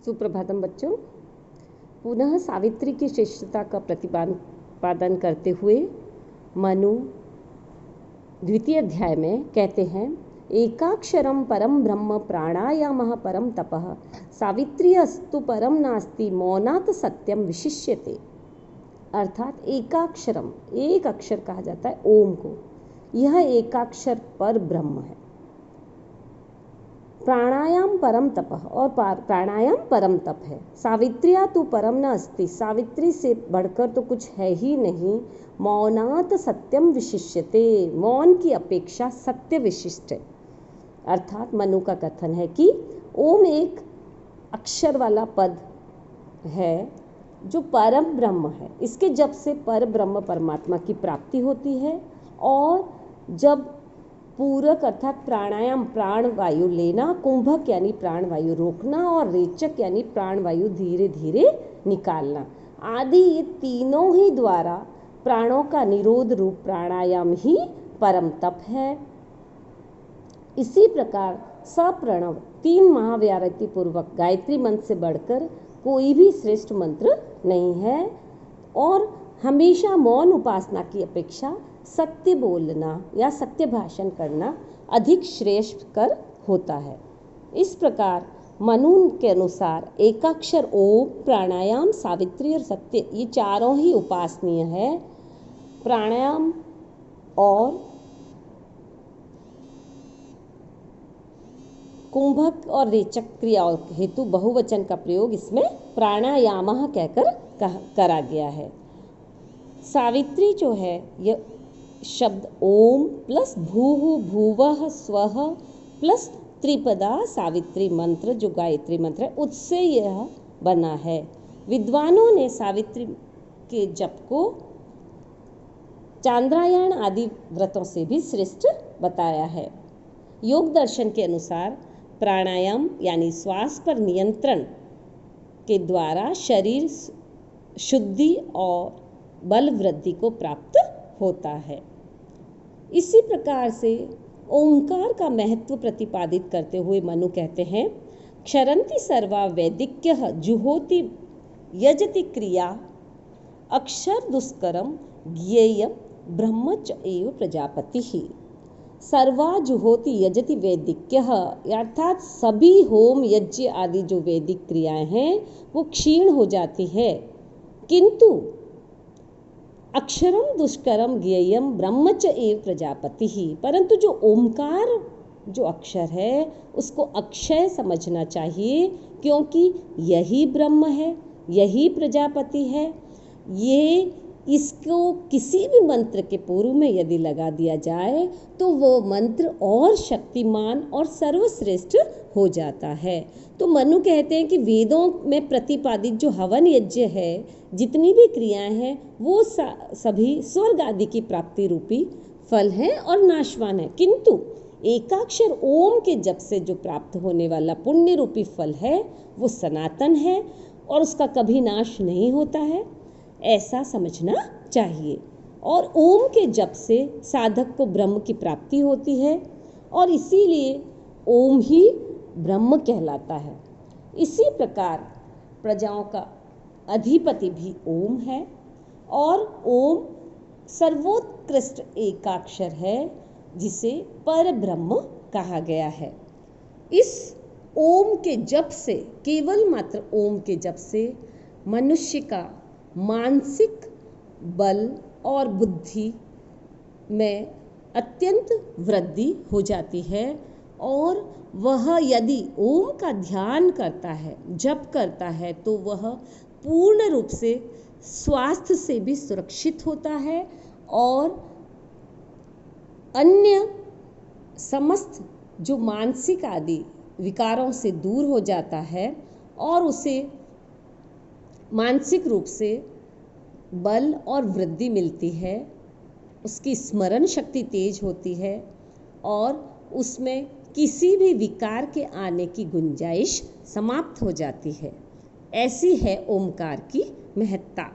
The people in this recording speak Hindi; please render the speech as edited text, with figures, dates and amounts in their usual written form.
सुप्रभातम बच्चों। पुनः सावित्री की श्रेष्ठता का प्रतिपादन करते हुए मनु द्वितीय अध्याय में कहते हैं, एकाक्षरम परम ब्रह्म प्राणायामः परम तपः सावित्री अस्तु परम नास्ति मौनात् सत्यम विशिष्यते। अर्थात एकाक्षरम, एक अक्षर कहा जाता है ओम को, यह एकाक्षर पर ब्रह्म है। प्राणायाम परम तपः, और प्राणायाम परम तप है। सावित्रिया तो परम न अस्ति, सावित्री से बढ़कर तो कुछ है ही नहीं। मौनात् सत्यम विशिष्यते, मौन की अपेक्षा सत्य विशिष्ट है। अर्थात मनु का कथन है कि ओम एक अक्षर वाला पद है जो परम ब्रह्म है। इसके जप से पर ब्रह्म परमात्मा की प्राप्ति होती है। और जब पूरक अर्थात प्राणायाम प्राण वायु लेना, कुंभक यानी प्राण वायु रोकना, और रेचक यानी प्राण वायु धीरे धीरे निकालना आदि, ये तीनों ही द्वारा प्राणों का निरोध रूप प्राणायाम ही परम तप है। इसी प्रकार सप्रणव 3 महाव्यारति पूर्वक गायत्री मंत्र से बढ़कर कोई भी श्रेष्ठ मंत्र नहीं है। और हमेशा मौन उपासना की अपेक्षा सत्य बोलना या सत्य भाषण करना अधिक श्रेष्ठ कर होता है। इस प्रकार मनु के अनुसार एकाक्षर ओम, प्राणायाम, सावित्री और सत्य, ये चारों ही उपासनीय है। प्राणायाम और कुंभक और रेचक क्रियाओं हेतु बहुवचन का प्रयोग इसमें प्राणायामः कहकर करा गया है। सावित्री जो है यह शब्द ओम प्लस भूः भुवः स्वः प्लस त्रिपदा सावित्री मंत्र जो गायत्री मंत्र है उससे यह बना है। विद्वानों ने सावित्री के जप को चांद्रायण आदि व्रतों से भी श्रेष्ठ बताया है। योग दर्शन के अनुसार प्राणायाम यानी श्वास पर नियंत्रण के द्वारा शरीर शुद्धि और बल वृद्धि को प्राप्त होता है। इसी प्रकार से ओंकार का महत्व प्रतिपादित करते हुए मनु कहते हैं, क्षरन्ति सर्वा वैदिक्यः जुहोति यजति क्रिया अक्षर दुष्करम ज्ञेयम ब्रह्म च एव प्रजापतिः। सर्वा जुहोति यजति वैदिक्यः, अर्थात सभी होम यज्ञ आदि जो वैदिक क्रियाएं हैं वो क्षीण हो जाती है, किंतु अक्षरम दुष्करम ज्ञेयम ब्रह्म च एव प्रजापति ही, परंतु जो ओमकार जो अक्षर है उसको अक्षय समझना चाहिए, क्योंकि यही ब्रह्म है, यही प्रजापति है। ये इसको किसी भी मंत्र के पूर्व में यदि लगा दिया जाए तो वो मंत्र और शक्तिमान और सर्वश्रेष्ठ हो जाता है। तो मनु कहते हैं कि वेदों में प्रतिपादित जो हवन यज्ञ है, जितनी भी क्रियाएं हैं वो सभी स्वर्ग आदि की प्राप्ति रूपी फल हैं और नाशवान है, किंतु एकाक्षर ओम के जप से जो प्राप्त होने वाला पुण्य रूपी फल है वो सनातन है और उसका कभी नाश नहीं होता है, ऐसा समझना चाहिए। और ओम के जप से साधक को ब्रह्म की प्राप्ति होती है और इसीलिए ओम ही ब्रह्म कहलाता है। इसी प्रकार प्रजाओं का अधिपति भी ओम है और ओम सर्वोत्कृष्ट एकाक्षर है जिसे पर ब्रह्म कहा गया है। इस ओम के जप से, केवल मात्र ओम के जप से मनुष्य का मानसिक बल और बुद्धि में अत्यंत वृद्धि हो जाती है और वह यदि ओम का ध्यान करता है, जप करता है, तो वह पूर्ण रूप से स्वास्थ्य से भी सुरक्षित होता है और अन्य समस्त जो मानसिक आदि विकारों से दूर हो जाता है और उसे मानसिक रूप से बल और वृद्धि मिलती है, उसकी स्मरण शक्ति तेज होती है और उसमें किसी भी विकार के आने की गुंजाइश समाप्त हो जाती है। ऐसी है ओमकार की महत्ता।